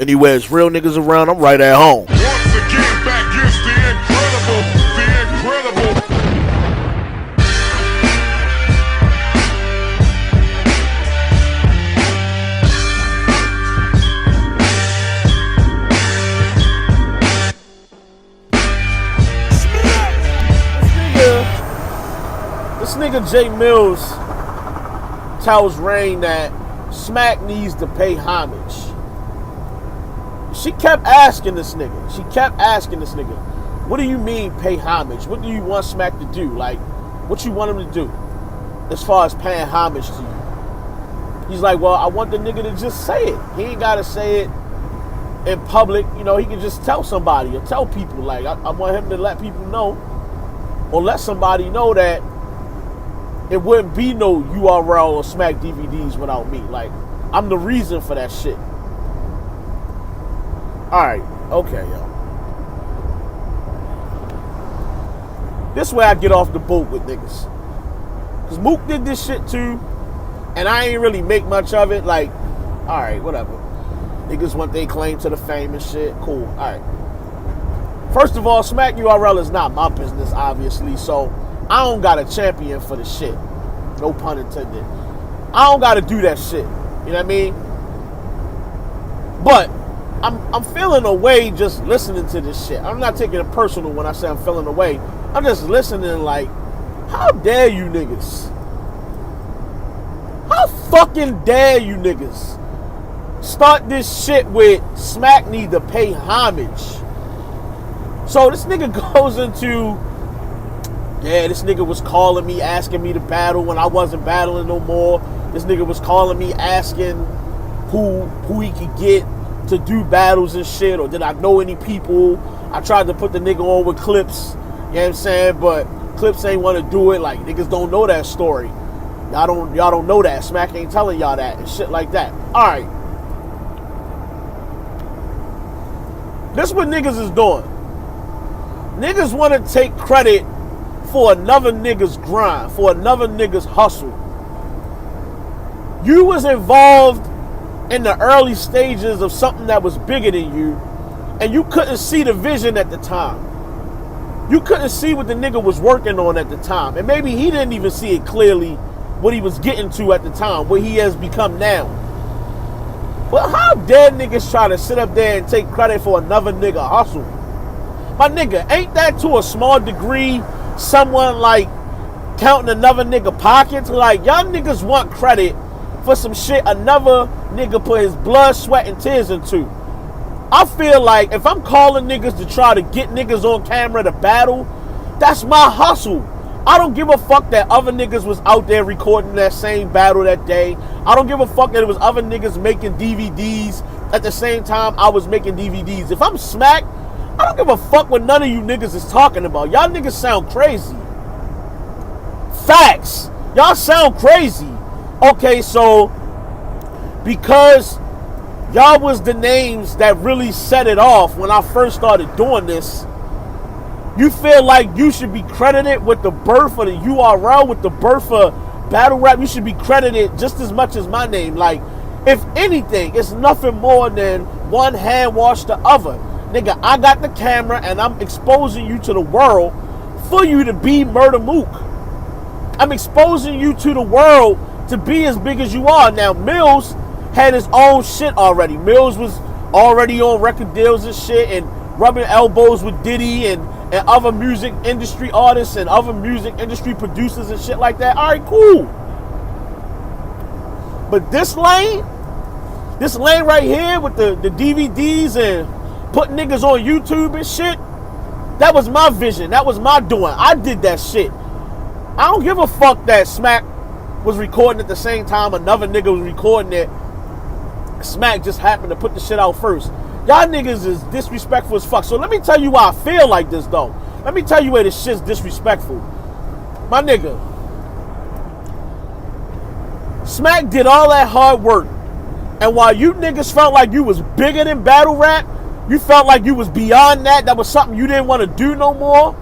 Anywhere there's real niggas around, I'm right at home. Once again, back is the incredible, This nigga Jae Millz tells Rain that Smack needs to pay homage. She kept asking this nigga. What do you mean pay homage? What do you want Smack to do? Like, what you want him to do as far as paying homage to you? He's like, well, I want the nigga to just say it. He ain't got to say it in public. You know, he can just tell somebody or tell people. Like, I want him to let people know or let somebody know that it wouldn't be no URL or Smack DVDs without me. Like, I'm the reason for that shit. Alright, okay, yo. This way I get off the boat with niggas. Because Mook did this shit too, and I ain't really make much of it. Like, alright, whatever. Niggas want their claim to the fame and shit. Cool, alright. First of all, Smack URL is not my business, obviously, so I don't got a champion for the shit. No pun intended. I don't got to do that shit. You know what I mean? But I'm feeling away just listening to this shit. I'm not taking it personal when I say I'm feeling away. I'm just listening like, how dare you niggas? How fucking dare you niggas start this shit with Smack need to pay homage? So this nigga goes into, yeah, this nigga was calling me, asking me to battle when I wasn't battling no more. This nigga was calling me, asking who he could get to do battles and shit, or did I know any people? I tried to put the nigga on with Clips, you know what I'm saying, but Clips ain't want to do it. Like, niggas don't know that story. Y'all don't know that. Smack ain't telling y'all that and shit like that. Alright. This what niggas is doing. Niggas want to take credit for another nigga's grind, for another nigga's hustle. You was involved in the early stages of something that was bigger than you, and you couldn't see the vision at the time. You couldn't see what the nigga was working on at the time. And maybe he didn't even see it clearly what he was getting to at the time, what he has become now. But how dare niggas try to sit up there and take credit for another nigga hustle? My nigga, ain't that to a small degree someone like counting another nigga pockets? Like, y'all niggas want credit for some shit another nigga put his blood, sweat, and tears into. I feel like if I'm calling niggas to try to get niggas on camera to battle, that's my hustle. I don't give a fuck that other niggas was out there recording that same battle that day. I don't give a fuck that it was other niggas making DVDs at the same time I was making DVDs. If I'm Smack, I don't give a fuck what none of you niggas is talking about. Y'all niggas sound crazy. Facts. Y'all sound crazy. Okay, so because y'all was the names that really set it off when I first started doing this, you feel like you should be credited with the birth of the URL, with the birth of battle rap. You should be credited just as much as my name. Like, if anything, it's nothing more than one hand wash the other. Nigga, I got the camera and I'm exposing you to the world for you to be Murder Mook. I'm exposing you to the world to be as big as you are. Now, Millz had his own shit already. Millz was already on record deals and shit and rubbing elbows with Diddy and other music industry artists and other music industry producers and shit like that. All right, cool. But this lane right here with the DVDs and putting niggas on YouTube and shit, that was my vision. That was my doing. I did that shit. I don't give a fuck that Smack was recording at the same time another nigga was recording it. Smack just happened to put the shit out first. Y'all niggas is disrespectful as fuck. So let me tell you why I feel like this, though. Let me tell you where this shit's disrespectful. My nigga, Smack did all that hard work. And while you niggas felt like you was bigger than battle rap, you felt like you was beyond that. That was something you didn't want to do no more.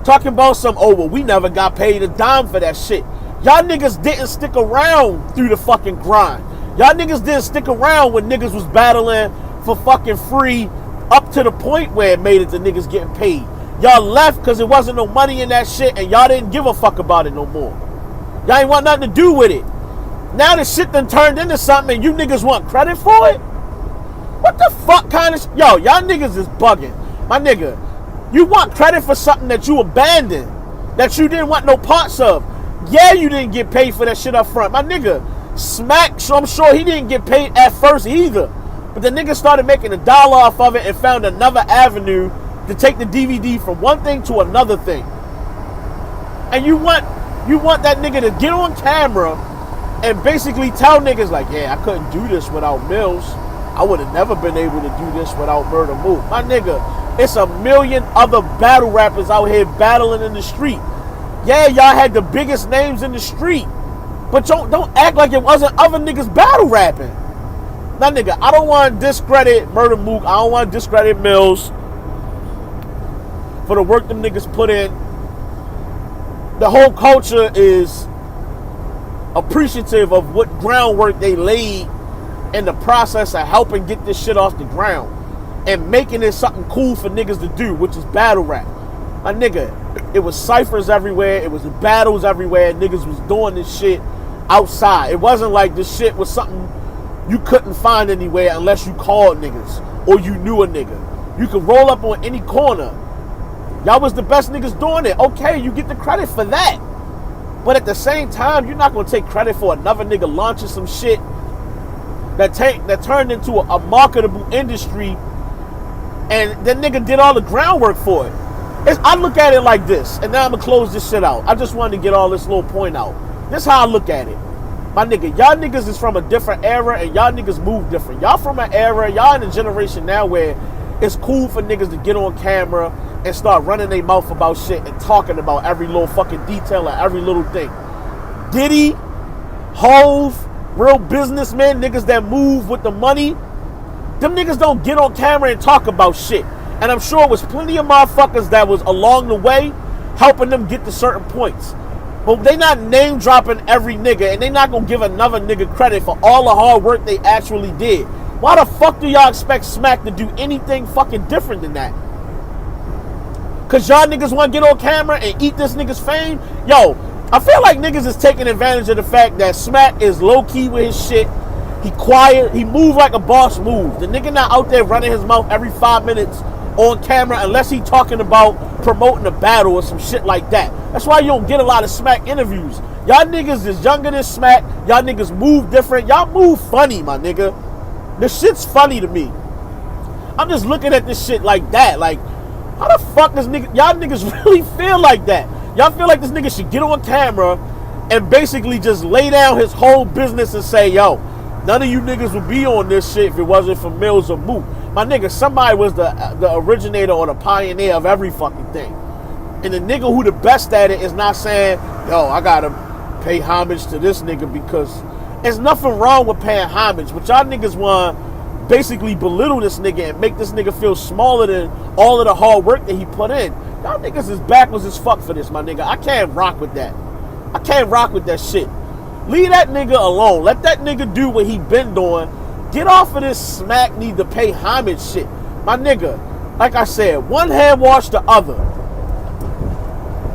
Talking about some, oh, well, we never got paid a dime for that shit. Y'all niggas didn't stick around through the fucking grind. Y'all niggas didn't stick around when niggas was battling for fucking free up to the point where it made it to niggas getting paid. Y'all left because there wasn't no money in that shit and y'all didn't give a fuck about it no more. Y'all ain't want nothing to do with it. Now the shit done turned into something and you niggas want credit for it? What the fuck kind of yo, y'all niggas is bugging. My nigga, you want credit for something that you abandoned, that you didn't want no parts of. Yeah, you didn't get paid for that shit up front. My nigga, Smack, so I'm sure he didn't get paid at first either. But the nigga started making $1 off of it and found another avenue to take the DVD from one thing to another thing. And you want that nigga to get on camera and basically tell niggas like, yeah, I couldn't do this without Millz. I would have never been able to do this without Murder Mook. My nigga, it's a million other battle rappers out here battling in the street. Yeah, y'all had the biggest names in the street, but don't act like it wasn't other niggas battle rapping. Now, nigga, I don't want to discredit Murder Mook. I don't want to discredit Millz for the work them niggas put in. The whole culture is appreciative of what groundwork they laid in the process of helping get this shit off the ground and making it something cool for niggas to do, which is battle rap. My nigga, it was ciphers everywhere, it was battles everywhere, niggas was doing this shit outside. It wasn't like this shit was something you couldn't find anywhere unless you called niggas or you knew a nigga. You could roll up on any corner. Y'all was the best niggas doing it. Okay, you get the credit for that. But at the same time, you're not gonna take credit for another nigga launching some shit that turned into a marketable industry, and that nigga did all the groundwork for it. I look at it like this, and now I'm gonna close this shit out. I just wanted to get all this little point out. This is how I look at it. My nigga, y'all niggas is from a different era, and y'all niggas move different. Y'all from an era, y'all in a generation now where it's cool for niggas to get on camera and start running their mouth about shit and talking about every little fucking detail and every little thing. Diddy, Hove, real businessmen, niggas that move with the money, them niggas don't get on camera and talk about shit. And I'm sure it was plenty of motherfuckers that was along the way helping them get to certain points. But they not name dropping every nigga, and they not gonna give another nigga credit for all the hard work they actually did. Why the fuck do y'all expect Smack to do anything fucking different than that? Cause y'all niggas wanna get on camera and eat this nigga's fame? Yo, I feel like niggas is taking advantage of the fact that Smack is low-key with his shit. He quiet. He move like a boss move. The nigga not out there running his mouth every 5 minutes on camera unless he talking about promoting a battle or some shit like that. That's why you don't get a lot of Smack interviews. Y'all niggas is younger than Smack. Y'all niggas move different. Y'all move funny, my nigga. The shit's funny to me. I'm just looking at this shit like that. Like, how the fuck does y'all niggas really feel like that? Y'all feel like this nigga should get on camera and basically just lay down his whole business and say, yo, none of you niggas would be on this shit if it wasn't for Millz or Mook. My nigga, somebody was the originator or the pioneer of every fucking thing. And the nigga who the best at it is not saying, yo, I gotta pay homage to this nigga, because there's nothing wrong with paying homage. But y'all niggas want to basically belittle this nigga and make this nigga feel smaller than all of the hard work that he put in. Y'all niggas is backwards as fuck for this, my nigga. I can't rock with that. I can't rock with that shit. Leave that nigga alone. Let that nigga do what he been doing. Get off of this Smack need to pay homage shit. My nigga, like I said, one hand wash the other.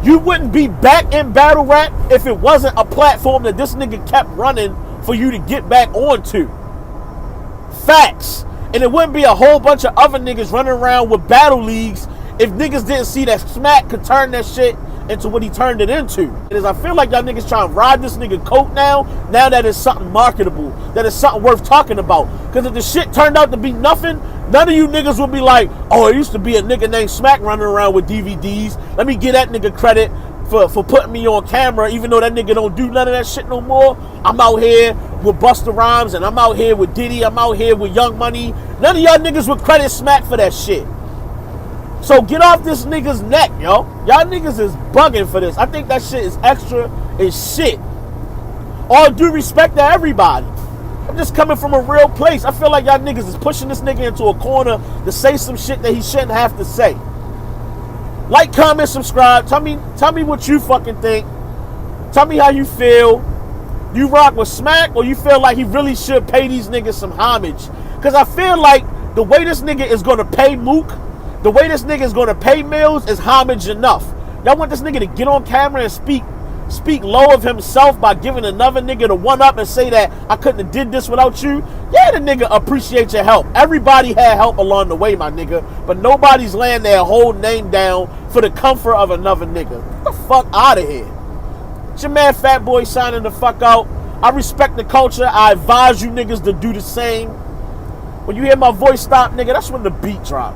You wouldn't be back in battle rap if it wasn't a platform that this nigga kept running for you to get back onto. Facts. And it wouldn't be a whole bunch of other niggas running around with battle leagues if niggas didn't see that Smack could turn that shit into what he turned it into. I feel like y'all niggas trying to ride this nigga coat now that it's something marketable, that it's something worth talking about. Because if the shit turned out to be nothing, none of you niggas would be like, oh, it used to be a nigga named Smack running around with DVDs. Let me give that nigga credit for putting me on camera, even though that nigga don't do none of that shit no more. I'm out here with Busta Rhymes, and I'm out here with Diddy, I'm out here with Young Money. None of y'all niggas would credit Smack for that shit. So get off this nigga's neck, yo. Y'all niggas is bugging for this. I think that shit is extra as shit. All due respect to everybody. I'm just coming from a real place. I feel like y'all niggas is pushing this nigga into a corner to say some shit that he shouldn't have to say. Like, comment, subscribe. Tell me what you fucking think. Tell me how you feel. You rock with Smack, or you feel like he really should pay these niggas some homage? Because I feel like The way this nigga is gonna pay Mook, the way this nigga is gonna pay Millz is homage enough. Y'all want this nigga to get on camera and speak low of himself by giving another nigga the one up and say that I couldn't have did this without you? Yeah, the nigga appreciate your help. Everybody had help along the way, my nigga, but nobody's laying their whole name down for the comfort of another nigga. Get the fuck out of here. It's your man Fat Boy signing the fuck out. I respect the culture. I advise you niggas to do the same. When you hear my voice stop, nigga, that's when the beat drop.